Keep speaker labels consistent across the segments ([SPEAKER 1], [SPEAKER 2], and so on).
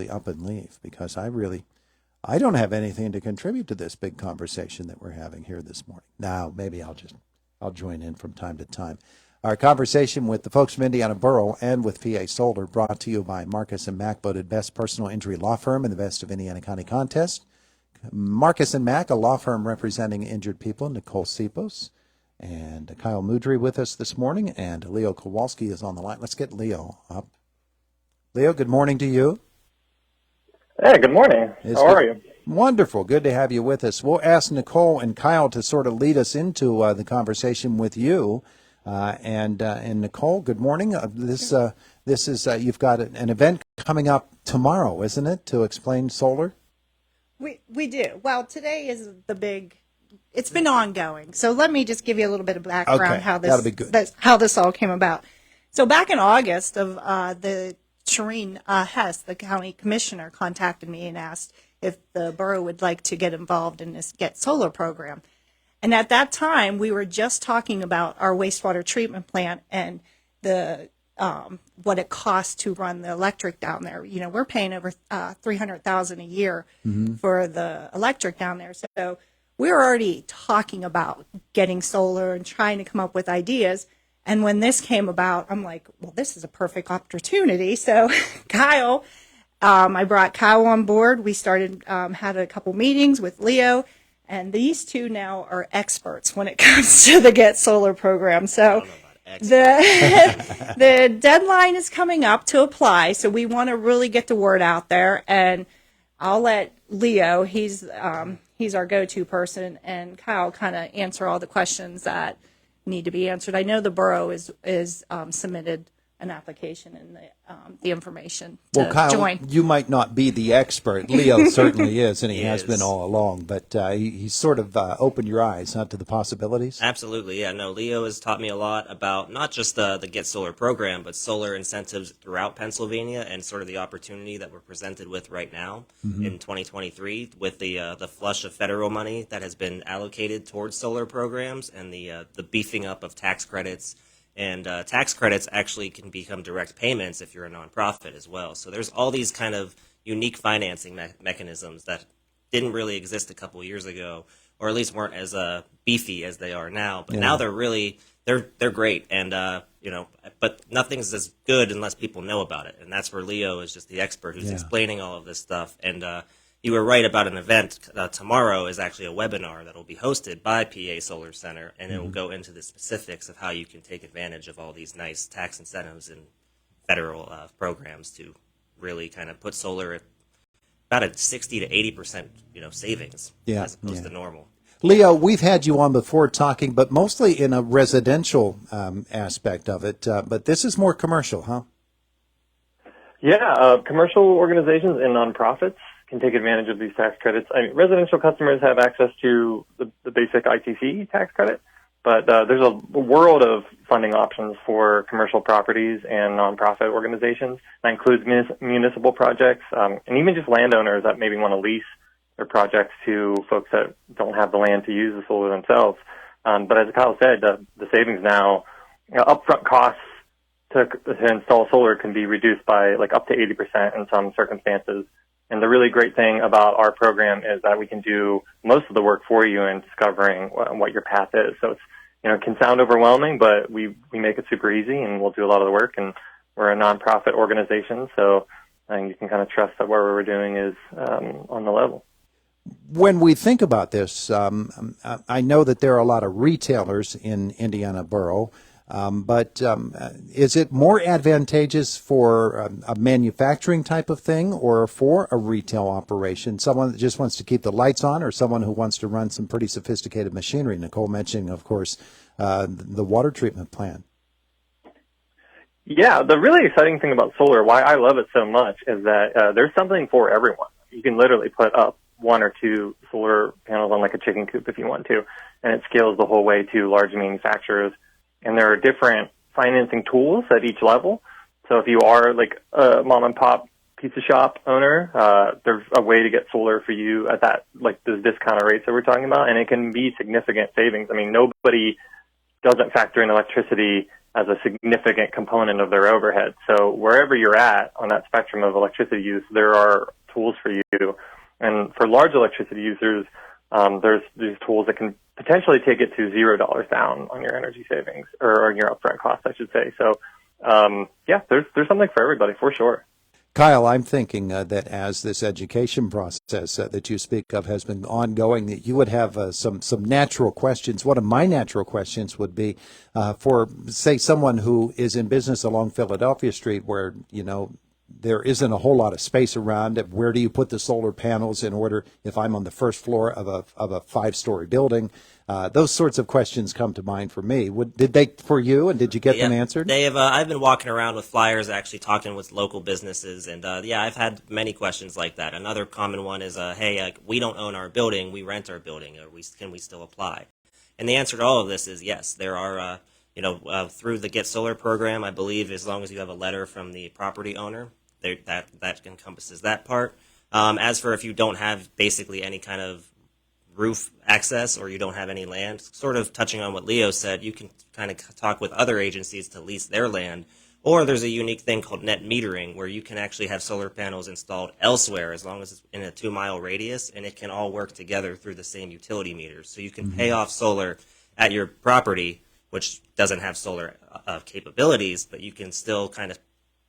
[SPEAKER 1] up and leave, because I don't have anything to contribute to this big conversation that we're having here this morning. Now, maybe I'll join in from time to time. Our conversation with the folks from Indiana Borough and with PA Solar, brought to you by Marcus & Mack, voted best personal injury law firm in the Best of Indiana County contest. Marcus & Mack, a law firm representing injured people. Nicole Sipos and Kyle Mudry with us this morning, and Leo Kowalski is on the line. Let's get Leo up. Leo, good morning to you.
[SPEAKER 2] Hey, good morning. How are you?
[SPEAKER 1] Wonderful. Good to have you with us. We'll ask Nicole and Kyle to sort of lead us into the conversation with you. And Nicole, good morning. This is you've got an event coming up tomorrow, isn't it, to explain solar?
[SPEAKER 3] We do. Well, today is the big. It's been ongoing. So let me just give you a little bit of background how this all came about. So back in August of the Shireen Hess, the county commissioner, contacted me and asked if the borough would like to get involved in this Get Solar program. And at that time, we were just talking about our wastewater treatment plant and the what it costs to run the electric down there. You know, we're paying over $300,000 a year for the electric down there. So we were already talking about getting solar and trying to come up with ideas. And when this came about, I'm like, well, this is a perfect opportunity. So Kyle, I brought Kyle on board. We started, had a couple meetings with Leo. And these two now are experts when it comes to the Get Solar program. So the deadline is coming up to apply. So we want to really get the word out there. And I'll let Leo, he's our go-to person, and Kyle kind of answer all the questions that need to be answered. I know the borough is submitted an application and the information to
[SPEAKER 1] Kyle,
[SPEAKER 3] join.
[SPEAKER 1] You might not be the expert. Leo certainly is, and he has been all along. But he's sort of opened your eyes to the possibilities.
[SPEAKER 4] Absolutely, yeah. No, Leo has taught me a lot about not just the Get Solar program, but solar incentives throughout Pennsylvania, and sort of the opportunity that we're presented with right now in 2023 with the flush of federal money that has been allocated towards solar programs, and the beefing up of tax credits. And tax credits actually can become direct payments if you're a nonprofit as well. So there's all these kind of unique financing mechanisms that didn't really exist a couple years ago, or at least weren't as beefy as they are now. But now they're really they're great, and but nothing's as good unless people know about it. And that's where Leo is just the expert who's explaining all of this stuff. And you were right about an event. Tomorrow is actually a webinar that will be hosted by PA Solar Center, and it will go into the specifics of how you can take advantage of all these nice tax incentives and federal programs to really kind of put solar at about a 60 to 80% savings as opposed to normal.
[SPEAKER 1] Leo, we've had you on before talking, but mostly in a residential aspect of it. But this is more commercial, huh?
[SPEAKER 2] Yeah, commercial organizations and nonprofits can take advantage of these tax credits. I mean, residential customers have access to the basic ITC tax credit, but there's a world of funding options for commercial properties and nonprofit organizations. That includes municipal projects and even just landowners that maybe want to lease their projects to folks that don't have the land to use the solar themselves. But as Kyle said, the savings now, upfront costs to install solar can be reduced by like up to 80% in some circumstances. And the really great thing about our program is that we can do most of the work for you in discovering what your path is. So it's, it can sound overwhelming, but we make it super easy, and we'll do a lot of the work. And we're a nonprofit organization, so I think you can kind of trust that what we're doing is on the level.
[SPEAKER 1] When we think about this, I know that there are a lot of retailers in Indiana Borough. But is it more advantageous for a manufacturing type of thing or for a retail operation? Someone that just wants to keep the lights on, or someone who wants to run some pretty sophisticated machinery? Nicole mentioning, of course, the water treatment plant.
[SPEAKER 2] Yeah, the really exciting thing about solar, why I love it so much, is that there's something for everyone. You can literally put up one or two solar panels on like a chicken coop if you want to, and it scales the whole way to large manufacturers. And there are different financing tools at each level. So if you are like a mom and pop pizza shop owner, there's a way to get solar for you at that, like those discounted rates that we're talking about. And it can be significant savings. I mean, nobody doesn't factor in electricity as a significant component of their overhead. So wherever you're at on that spectrum of electricity use, there are tools for you. And for large electricity users, there's these tools that can potentially take it to $0 down on your energy savings or on your upfront costs, I should say. So, there's something for everybody for sure.
[SPEAKER 1] Kyle, I'm thinking that as this education process that you speak of has been ongoing, that you would have some natural questions. One of my natural questions would be for, say, someone who is in business along Philadelphia Street where, there isn't a whole lot of space around it. Where do you put the solar panels in order, if I'm on the first floor of a 5-story building? Those sorts of questions come to mind for me. Did they for you, and did you get them answered?
[SPEAKER 4] They have. I've been walking around with flyers, actually talking with local businesses, and I've had many questions like that. Another common one is, hey, we don't own our building, we rent our building. Can we still apply? And the answer to all of this is yes. There are, through the Get Solar program, I believe, as long as you have a letter from the property owner, that encompasses that part. As for if you don't have basically any kind of roof access or you don't have any land, sort of touching on what Leo said, you can kind of talk with other agencies to lease their land. Or there's a unique thing called net metering where you can actually have solar panels installed elsewhere as long as it's in a 2-mile radius, and it can all work together through the same utility meters. So you can pay off solar at your property, which doesn't have solar capabilities, but you can still kind of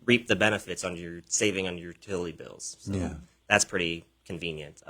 [SPEAKER 4] reap the benefits on your saving on your utility bills. So that's pretty convenient.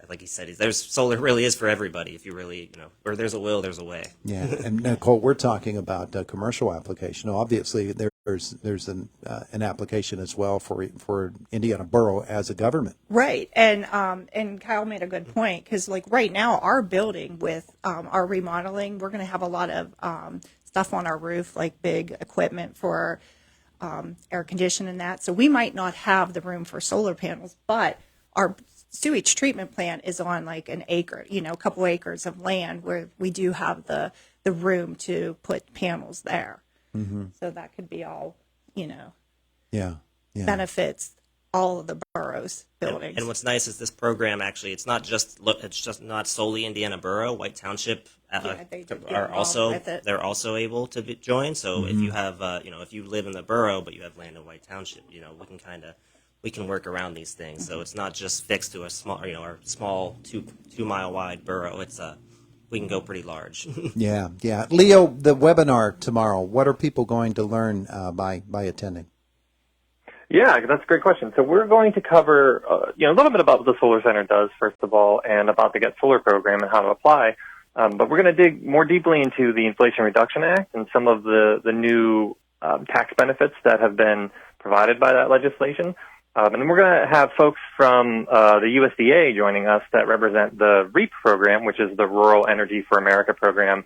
[SPEAKER 4] Like he said, solar really is for everybody. If you really, where there's a will, there's a way.
[SPEAKER 1] Yeah, and Nicole, we're talking about commercial application. Obviously, there's an application as well for Indiana Borough as a government.
[SPEAKER 3] Right, and Kyle made a good point because like right now, our building with our remodeling, we're going to have a lot of stuff on our roof, like big equipment for air conditioning and that. So we might not have the room for solar panels, but our sewage treatment plant is on like an acre, a couple acres of land where we do have the room to put panels there. Mm-hmm. So that could be all, benefits all of the borough's buildings.
[SPEAKER 4] And what's nice is this program actually, it's just not solely Indiana Borough. White Township they're also able to join. So if you have, if you live in the borough but you have land in White Township, we can work around these things. So it's not just fixed to a small, our small 2-mile wide borough. It's we can go pretty large.
[SPEAKER 1] Yeah. Leo, the webinar tomorrow, what are people going to learn by attending?
[SPEAKER 2] Yeah, that's a great question. So we're going to cover, a little bit about what the Solar Center does, first of all, and about the Get Solar program and how to apply. But we're going to dig more deeply into the Inflation Reduction Act and some of the new tax benefits that have been provided by that legislation. And then we're going to have folks from the USDA joining us that represent the REAP program, which is the Rural Energy for America program,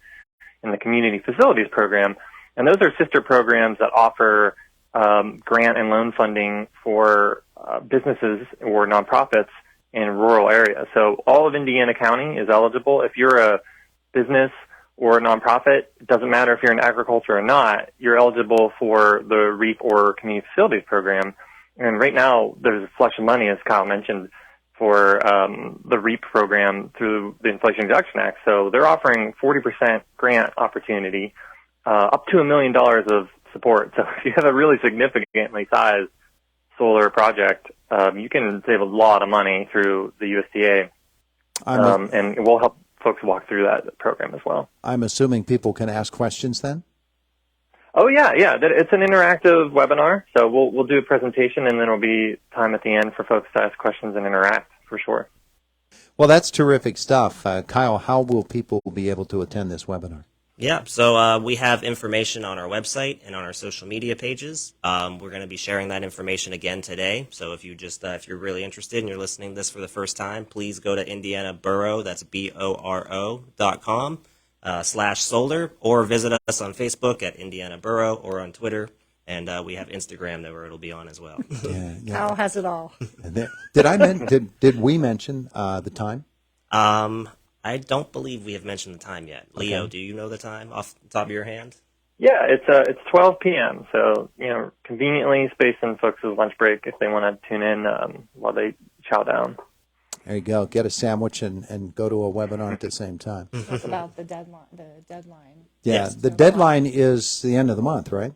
[SPEAKER 2] and the Community Facilities program. And those are sister programs that offer grant and loan funding for businesses or nonprofits in rural areas. So all of Indiana County is eligible. If you're a business or a nonprofit, it doesn't matter if you're in agriculture or not, you're eligible for the REAP or Community Facilities program. And right now, there's a flush of money, as Kyle mentioned, for the REAP program through the Inflation Reduction Act. So they're offering 40% grant opportunity, up to $1 million of support. So if you have a really significantly sized solar project, you can save a lot of money through the USDA, and we'll help folks walk through that program as well.
[SPEAKER 1] I'm assuming people can ask questions then?
[SPEAKER 2] Oh, yeah. It's an interactive webinar, so we'll do a presentation, and then there'll be time at the end for folks to ask questions and interact, for sure.
[SPEAKER 1] Well, that's terrific stuff. Kyle, how will people be able to attend this webinar?
[SPEAKER 4] Yeah, so we have information on our website and on our social media pages. We're going to be sharing that information again today. So if if you're really interested and you're listening to this for the first time, please go to Indiana Borough, that's BORO.com /solar, or visit us on Facebook at Indiana Borough or on Twitter. And we have Instagram where it'll be on as well.
[SPEAKER 1] Yeah.
[SPEAKER 3] Kyle has it all.
[SPEAKER 1] Did we mention the time?
[SPEAKER 4] I don't believe we have mentioned the time yet. Okay. Leo, do you know the time off the top of your hand?
[SPEAKER 2] Yeah, it's 12 p.m. So conveniently spaced in folks' lunch break if they want to tune in while they chow down.
[SPEAKER 1] There you go. Get a sandwich and go to a webinar at the same time.
[SPEAKER 3] Talk about the deadline.
[SPEAKER 1] Yeah,
[SPEAKER 4] Yes.
[SPEAKER 1] the deadline is the end of the month, right?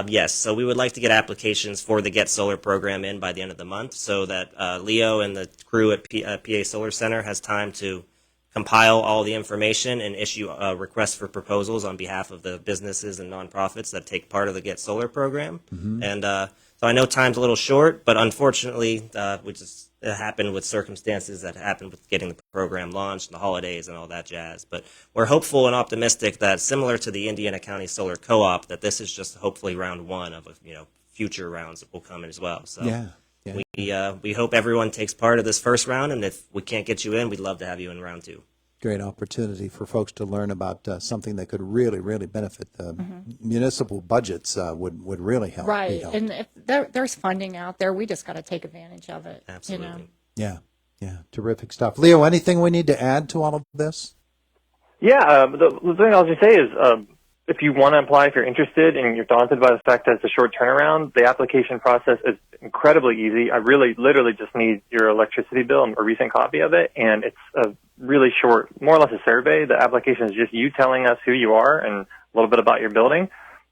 [SPEAKER 4] Yes, so we would like to get applications for the Get Solar program in by the end of the month so that Leo and the crew at PA Solar Center has time to compile all the information and issue requests for proposals on behalf of the businesses and nonprofits that take part of the Get Solar program. And so I know time's a little short, but unfortunately, it happened with circumstances that happened with getting the program launched, and the holidays and all that jazz. But we're hopeful and optimistic that, similar to the Indiana County Solar Co-op, that this is just hopefully round one of future rounds that will come in as well. So we hope everyone takes part of this first round, and if we can't get you in, we'd love to have you in round two.
[SPEAKER 1] Great opportunity for folks to learn about something that could really, really benefit the municipal budgets. Would really help.
[SPEAKER 5] Right, and if there's funding out there, we just got to take advantage of it.
[SPEAKER 4] Absolutely.
[SPEAKER 1] Yeah, terrific stuff. Leo, anything we need to add to all of this?
[SPEAKER 2] Yeah, the thing I'll just say is if you want to apply, if you're interested and you're daunted by the fact that it's a short turnaround, the application process is incredibly easy. I really literally just need your electricity bill and a recent copy of it, and it's a really short, more or less a survey. The application is just you telling us who you are and a little bit about your building.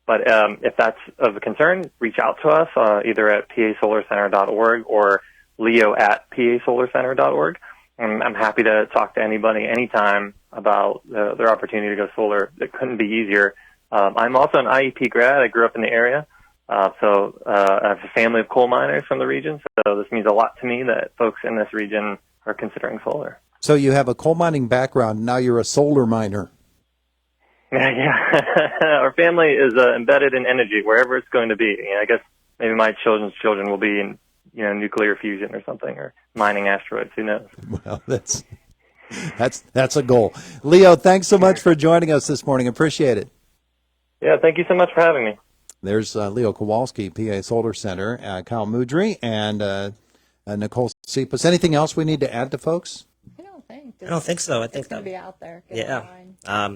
[SPEAKER 2] But if that's of a concern, reach out to us either at pasolarcenter.org or leo@pasolarcenter.org. And I'm happy to talk to anybody anytime about their opportunity to go solar. It couldn't be easier. I'm also an IEP grad. I grew up in the area. So I have a family of coal miners from the region. So this means a lot to me that folks in this region are considering solar.
[SPEAKER 1] So you have a coal mining background. Now you're a solar miner.
[SPEAKER 2] Yeah. Our family is embedded in energy wherever it's going to be. I guess maybe my children's children will be in nuclear fusion or something, or mining asteroids. Who knows?
[SPEAKER 1] Well, that's a goal. Leo, thanks so much for joining us this morning. Appreciate it.
[SPEAKER 2] Yeah, thank you so much for having me.
[SPEAKER 1] There's Leo Kowalski, PA Solar Center, Kyle Mudry, and Nicole Sipos. Anything else we need to add to folks?
[SPEAKER 4] I don't think so. I think
[SPEAKER 5] it's going to be out there.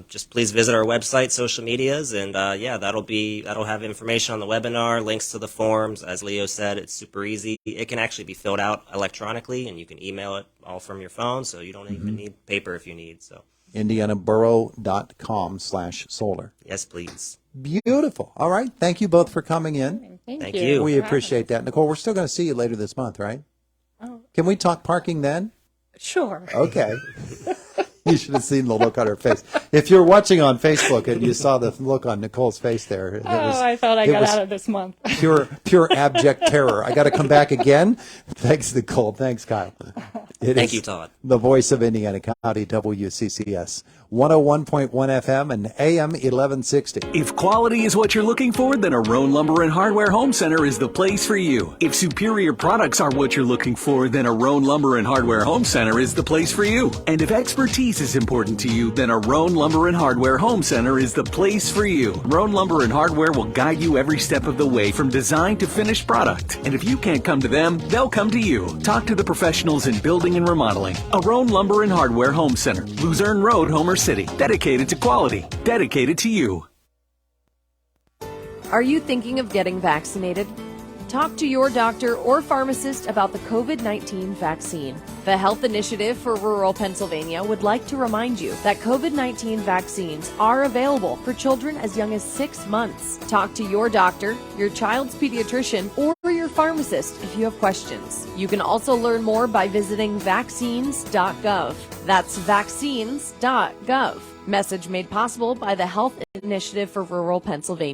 [SPEAKER 4] Just please visit our website, social medias, and that'll have information on the webinar, links to the forms. As Leo said, it's super easy. It can actually be filled out electronically, and you can email it all from your phone, so you don't even need paper if you need. So
[SPEAKER 1] indianaborough.com/solar.
[SPEAKER 4] Yes, please.
[SPEAKER 1] Beautiful. All right. Thank you both for coming in.
[SPEAKER 5] Thank
[SPEAKER 4] you.
[SPEAKER 1] We appreciate that. Nicole, we're still going to see you later this month, right?
[SPEAKER 5] Oh.
[SPEAKER 1] Can we talk parking then?
[SPEAKER 5] Sure.
[SPEAKER 1] Okay. You should have seen the look on her face. If you're watching on Facebook and you saw the look on Nicole's face there.
[SPEAKER 5] I thought I got out of this month.
[SPEAKER 1] Pure abject terror. I got to come back again. Thanks, Nicole. Thanks, Kyle.
[SPEAKER 4] Thank you, Todd.
[SPEAKER 1] The voice of Indiana County, WCCS. 101.1 FM and AM 1160.
[SPEAKER 6] If quality is what you're looking for, then Arone Lumber and Hardware Home Center is the place for you. If superior products are what you're looking for, then Arone Lumber and Hardware Home Center is the place for you. And if expertise is important to you, then Arone Lumber and Hardware Home Center is the place for you. Arone Lumber and Hardware will guide you every step of the way from design to finished product. And if you can't come to them, they'll come to you. Talk to the professionals in building and remodeling. Arone Lumber and Hardware Home Center, Luzerne Road, Homer City. Dedicated to quality. Dedicated to you.
[SPEAKER 7] Are you thinking of getting vaccinated? Talk to your doctor or pharmacist about the COVID-19 vaccine. The Health Initiative for Rural Pennsylvania would like to remind you that COVID-19 vaccines are available for children as young as 6 months. Talk to your doctor, your child's pediatrician, or your pharmacist if you have questions. You can also learn more by visiting vaccines.gov. That's vaccines.gov. Message made possible by the Health Initiative for Rural Pennsylvania.